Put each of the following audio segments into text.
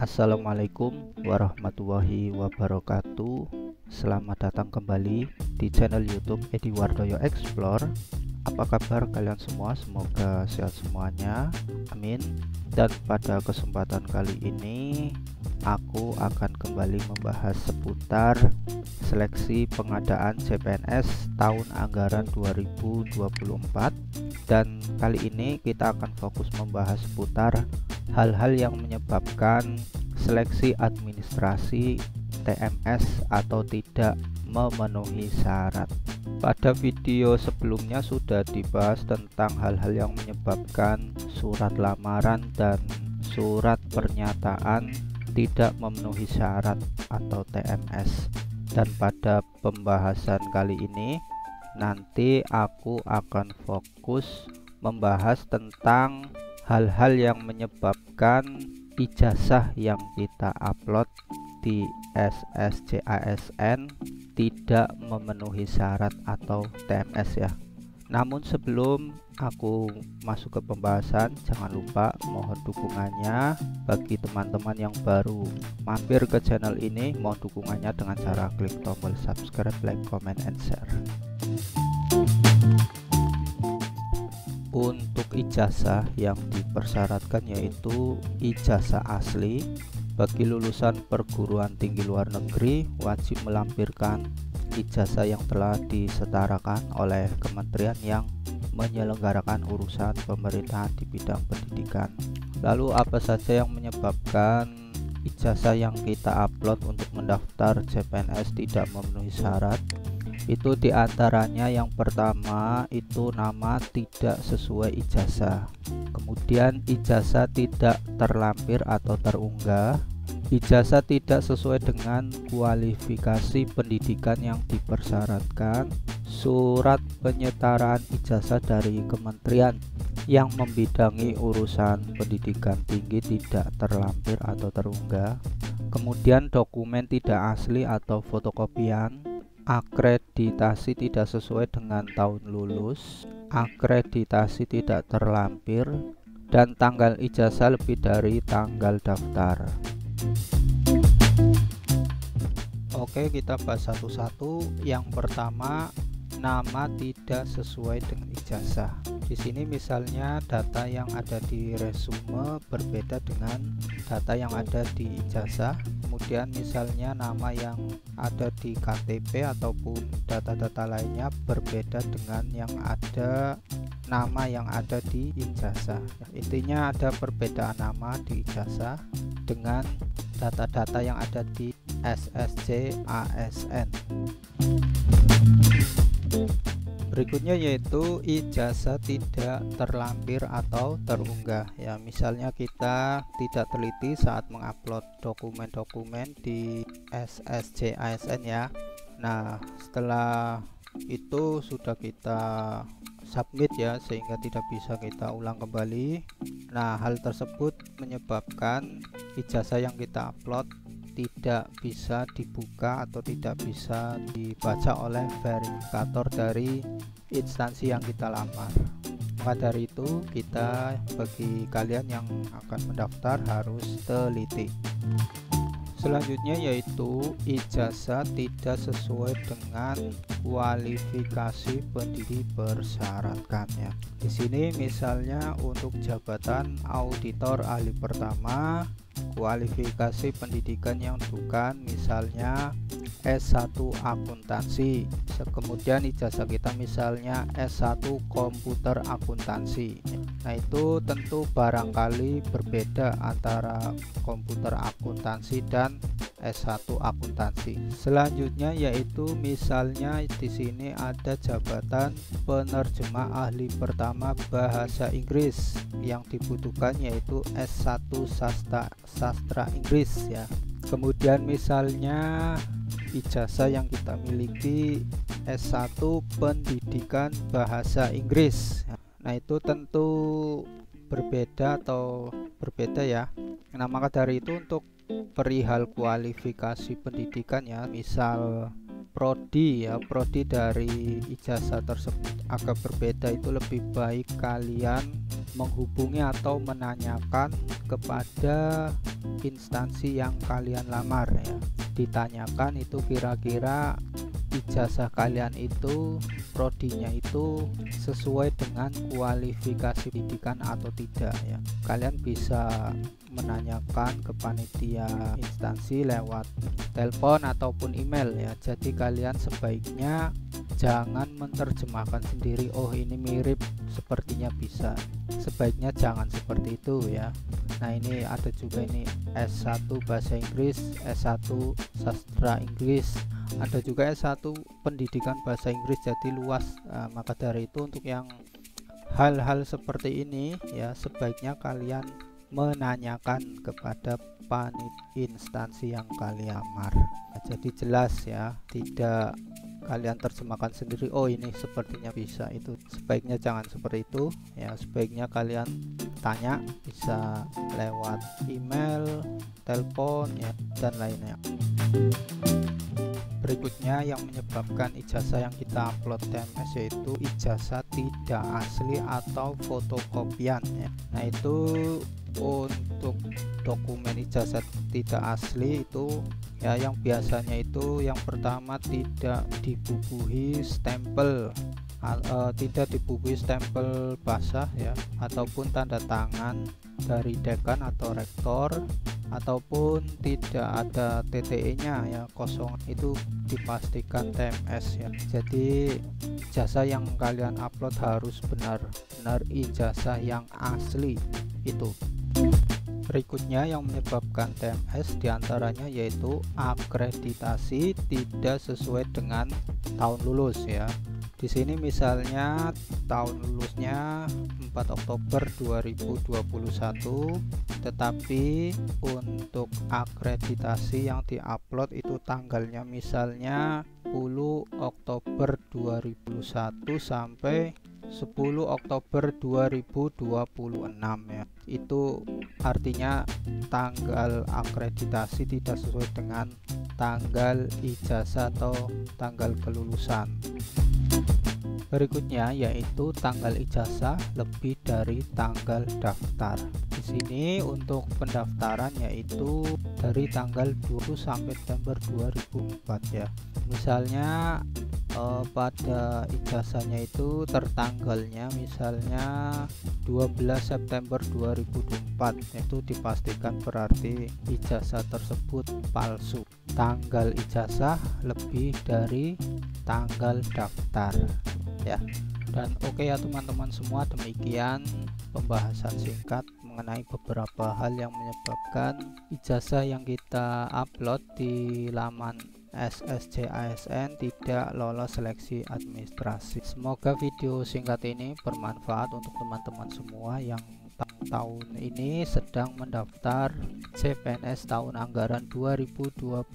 Assalamualaikum warahmatullahi wabarakatuh. Selamat datang kembali di channel YouTube Edi Wardoyo Explore. Apa kabar kalian semua? Semoga sehat semuanya, amin. Dan pada kesempatan kali ini aku akan kembali membahas seputar seleksi pengadaan CPNS tahun anggaran 2024. Dan kali ini kita akan fokus membahas seputar hal-hal yang menyebabkan seleksi administrasi TMS atau tidak memenuhi syarat. Pada video sebelumnya sudah dibahas tentang hal-hal yang menyebabkan surat lamaran dan surat pernyataan tidak memenuhi syarat atau TMS. Dan pada pembahasan kali ini nanti aku akan fokus membahas tentang hal-hal yang menyebabkan ijazah yang kita upload di SSCASN tidak memenuhi syarat atau TMS ya. Namun sebelum aku masuk ke pembahasan, jangan lupa mohon dukungannya bagi teman-teman yang baru mampir ke channel ini. Mohon dukungannya dengan cara klik tombol subscribe, like, comment, and share. Untuk ijazah yang dipersyaratkan yaitu ijazah asli. Bagi lulusan perguruan tinggi luar negeri wajib melampirkan ijazah yang telah disetarakan oleh kementerian yang menyelenggarakan urusan pemerintahan di bidang pendidikan. Lalu apa saja yang menyebabkan ijazah yang kita upload untuk mendaftar CPNS tidak memenuhi syarat? Itu diantaranya yang pertama itu nama tidak sesuai ijazah, kemudian ijazah tidak terlampir atau terunggah, ijazah tidak sesuai dengan kualifikasi pendidikan yang dipersyaratkan, surat penyetaraan ijazah dari kementerian yang membidangi urusan pendidikan tinggi tidak terlampir atau terunggah, kemudian dokumen tidak asli atau fotokopian, akreditasi tidak sesuai dengan tahun lulus, akreditasi tidak terlampir, dan tanggal ijazah lebih dari tanggal daftar. Oke, kita bahas satu-satu. Yang pertama, nama tidak sesuai dengan ijazah. Di sini misalnya data yang ada di resume berbeda dengan data yang ada di ijazah. Kemudian misalnya nama yang ada di KTP ataupun data-data lainnya berbeda dengan yang ada nama yang ada di ijazah. Intinya ada perbedaan nama di ijazah dengan data-data yang ada di SSCASN. Berikutnya yaitu ijazah tidak terlampir atau terunggah ya. Misalnya kita tidak teliti saat mengupload dokumen-dokumen di SSCASN ya. Nah, setelah itu sudah kita submit ya, sehingga tidak bisa kita ulang kembali. Nah, hal tersebut menyebabkan ijazah yang kita upload tidak bisa dibuka atau tidak bisa dibaca oleh verifikator dari instansi yang kita lamar. Maka dari itu kita, bagi kalian yang akan mendaftar, harus teliti. Selanjutnya yaitu ijazah tidak sesuai dengan kualifikasi pendidik bersyaratkan ya. Di sini misalnya untuk jabatan auditor ahli pertama, kualifikasi pendidikan yang bukan misalnya S1 akuntansi, kemudian ijazah kita misalnya S1 komputer akuntansi. Nah, itu tentu barangkali berbeda antara komputer akuntansi dan S1 akuntansi. Selanjutnya yaitu misalnya di sini ada jabatan penerjemah ahli pertama bahasa Inggris, yang dibutuhkan yaitu S1 sastra Inggris ya. Kemudian misalnya ijazah yang kita miliki S1 pendidikan bahasa Inggris. Nah, itu tentu berbeda atau berbeda ya. Nah, maka dari itu untuk perihal kualifikasi pendidikan ya, misal prodi ya, prodi dari ijazah tersebut agak berbeda, itu lebih baik kalian menghubungi atau menanyakan kepada instansi yang kalian lamar ya. Ditanyakan itu kira-kira ijazah kalian itu, prodinya itu sesuai dengan kualifikasi pendidikan atau tidak ya. Kalian bisa menanyakan ke panitia instansi lewat telepon ataupun email ya. Jadi kalian sebaiknya jangan menerjemahkan sendiri, oh ini mirip sepertinya bisa. Sebaiknya jangan seperti itu ya. Nah, ini ada juga ini S1 bahasa Inggris, S1 sastra Inggris, ada juga S1 pendidikan bahasa Inggris, jadi luas. Maka dari itu untuk yang hal-hal seperti ini ya, sebaiknya kalian menanyakan kepada instansi yang kalian lamar. Jadi jelas ya, tidak kalian terjemahkan sendiri, oh ini sepertinya bisa. Itu sebaiknya jangan seperti itu ya. Sebaiknya kalian tanya, bisa lewat email, telepon ya, dan lainnya. Berikutnya yang menyebabkan ijazah yang kita upload TMS yaitu ijazah tidak asli atau fotokopian ya. Nah, itu untuk dokumen ijazah tidak asli itu ya, yang biasanya itu yang pertama tidak dibubuhi stempel, tidak dibubuhi stempel basah ya, ataupun tanda tangan dari dekan atau rektor, ataupun tidak ada TTE nya ya, kosong. Itu dipastikan TMS ya. Jadi ijazah yang kalian upload harus benar-benar ijazah yang asli itu. Berikutnya yang menyebabkan TMS diantaranya yaitu akreditasi tidak sesuai dengan tahun lulus ya. Di sini misalnya tahun lulusnya 4 Oktober 2021, tetapi untuk akreditasi yang diupload itu tanggalnya misalnya 10 Oktober 2021 sampai 10 Oktober 2026 ya. Itu artinya tanggal akreditasi tidak sesuai dengan tanggal ijazah atau tanggal kelulusan. Berikutnya yaitu tanggal ijazah lebih dari tanggal daftar. Di sini untuk pendaftaran yaitu dari tanggal 20 sampai September 2004 ya. Misalnya pada ijazahnya itu tertanggalnya misalnya 12 September 2024, itu dipastikan berarti ijazah tersebut palsu. Tanggal ijazah lebih dari tanggal daftar ya. Dan oke ya teman-teman semua, demikian pembahasan singkat mengenai beberapa hal yang menyebabkan ijazah yang kita upload di laman SSC ASN tidak lolos seleksi administrasi. Semoga video singkat ini bermanfaat untuk teman-teman semua yang tahun ini sedang mendaftar CPNS tahun anggaran 2024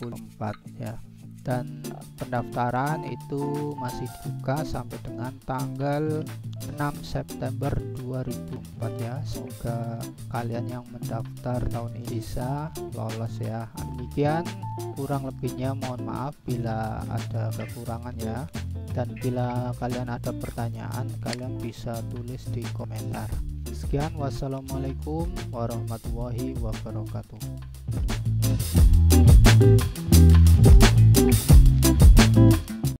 ya. Dan pendaftaran itu masih dibuka sampai dengan tanggal 6 September 2004 ya. Semoga kalian yang mendaftar tahun ini bisa lolos ya. Demikian, kurang lebihnya mohon maaf bila ada kekurangan ya. Dan bila kalian ada pertanyaan, kalian bisa tulis di komentar. Sekian, wassalamualaikum warahmatullahi wabarakatuh.